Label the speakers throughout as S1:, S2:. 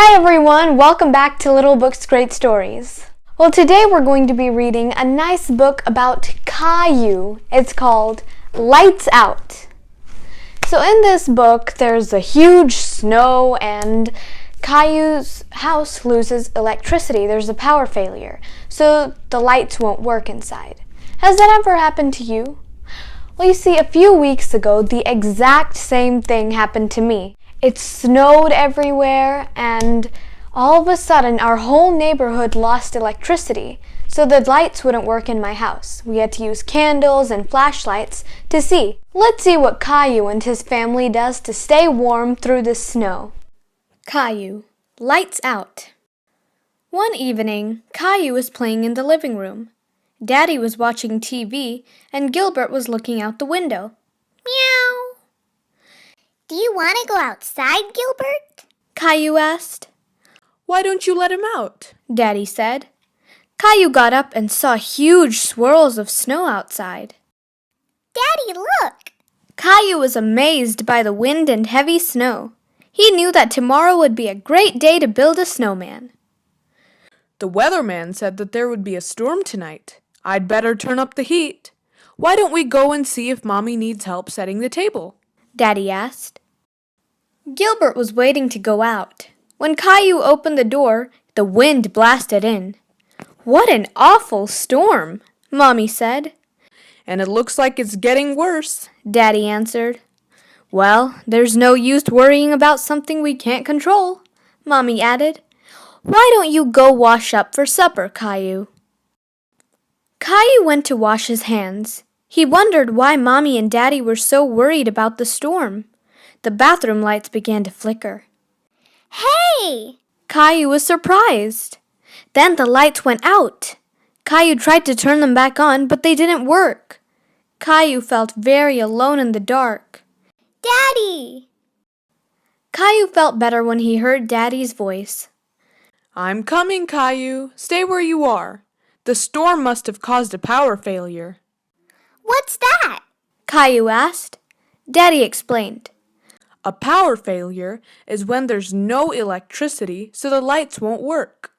S1: Hi everyone, welcome back to Little Books Great Stories. Well, today we're going to be reading a nice book about Caillou. It's called Lights Out. So in this book, there's a huge snow and Caillou's house loses electricity. There's a power failure, so the lights won't work inside. Has that ever happened to you? Well, you see, a few weeks ago, the exact same thing happened to me. It snowed everywhere, and all of a sudden, our whole neighborhood lost electricity, so the lights wouldn't work in my house. We had to use candles and flashlights to see. Let's see what Caillou and his family does to stay warm through the snow. Caillou, Lights Out. One evening, Caillou was playing in the living room. Daddy was watching TV, and Gilbert was looking out the window.
S2: Meow. Do you want to go outside, Gilbert?
S1: Caillou asked.
S3: Why don't you let him out?
S1: Daddy said. Caillou got up and saw huge swirls of snow outside.
S2: Daddy, look!
S1: Caillou was amazed by the wind and heavy snow. He knew that tomorrow would be a great day to build a snowman.
S3: The weatherman said that there would be a storm tonight. I'd better turn up the heat. Why don't we go and see if Mommy needs help setting the table?
S1: Daddy asked. Gilbert was waiting to go out. When Caillou opened the door, the wind blasted in. What an awful storm, Mommy said.
S3: And it looks like it's getting worse,
S1: Daddy answered. Well, there's no use worrying about something we can't control, Mommy added. Why don't you go wash up for supper, Caillou? Caillou went to wash his hands. He wondered why Mommy and Daddy were so worried about the storm. The bathroom lights began to flicker.
S2: Hey!
S1: Caillou was surprised. Then the lights went out. Caillou tried to turn them back on, but they didn't work. Caillou felt very alone in the dark.
S2: Daddy!
S1: Caillou felt better when he heard Daddy's voice.
S3: I'm coming, Caillou. Stay where you are. The storm must have caused a power failure.
S2: What's that?
S1: Caillou asked. Daddy explained.
S3: A power failure is when there's no electricity, so the lights won't work.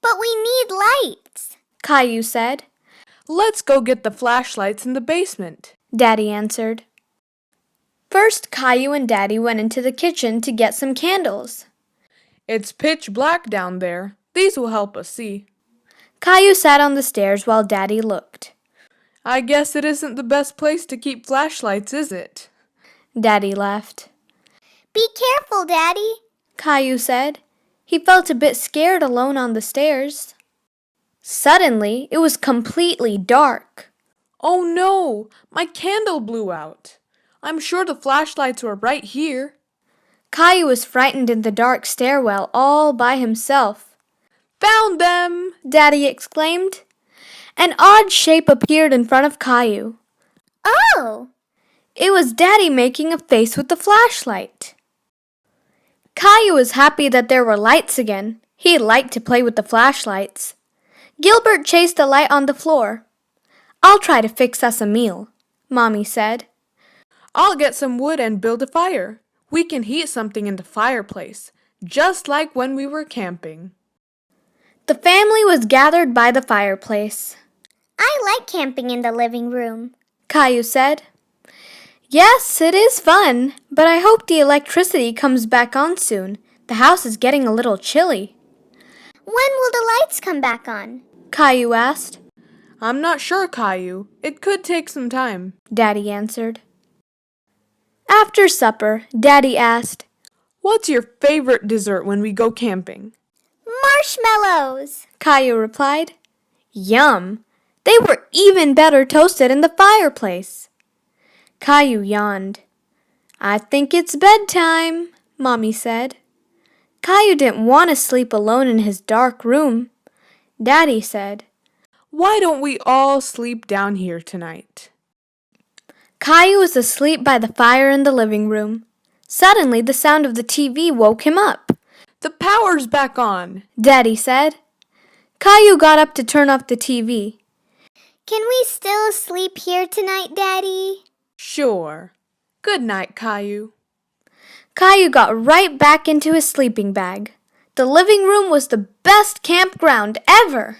S2: But we need lights,
S1: Caillou said.
S3: Let's go get the flashlights in the basement,
S1: Daddy answered. First, Caillou and Daddy went into the kitchen to get some candles.
S3: It's pitch black down there. These will help us see.
S1: Caillou sat on the stairs while Daddy looked.
S3: I guess it isn't the best place to keep flashlights, is it?
S1: Daddy laughed.
S2: Be careful, Daddy,
S1: Caillou said. He felt a bit scared alone on the stairs. Suddenly, it was completely dark.
S3: Oh no! My candle blew out. I'm sure the flashlights were right here.
S1: Caillou was frightened in the dark stairwell all by himself.
S3: Found them!
S1: Daddy exclaimed. An odd shape appeared in front of Caillou.
S2: Oh!
S1: It was Daddy making a face with the flashlight. Caillou was happy that there were lights again. He liked to play with the flashlights. Gilbert chased the light on the floor. I'll try to fix us a meal, Mommy said.
S3: I'll get some wood and build a fire. We can heat something in the fireplace, just like when we were camping.
S1: The family was gathered by the fireplace.
S2: I like camping in the living room,
S1: Caillou said. Yes, it is fun, but I hope the electricity comes back on soon. The house is getting a little chilly.
S2: When will the lights come back on?
S1: Caillou asked.
S3: I'm not sure, Caillou. It could take some time,
S1: Daddy answered. After supper, Daddy asked,
S3: What's your favorite dessert when we go camping?
S2: Marshmallows,
S1: Caillou replied. Yum! They were even better toasted in the fireplace. Caillou yawned. I think it's bedtime, Mommy said. Caillou didn't want to sleep alone in his dark room. Daddy said,
S3: Why don't we all sleep down here tonight?
S1: Caillou was asleep by the fire in the living room. Suddenly, the sound of the TV woke him up.
S3: The power's back on,
S1: Daddy said. Caillou got up to turn off the TV.
S2: Can we still sleep here tonight, Daddy?
S3: Sure. Good night, Caillou.
S1: Caillou got right back into his sleeping bag.
S4: The living room was the best campground ever.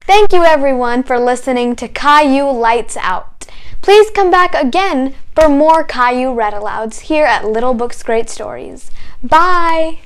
S1: Thank you everyone for listening to Caillou Lights Out. Please come back again for more Caillou Read-Alouds here at Little Books Great Stories. Bye!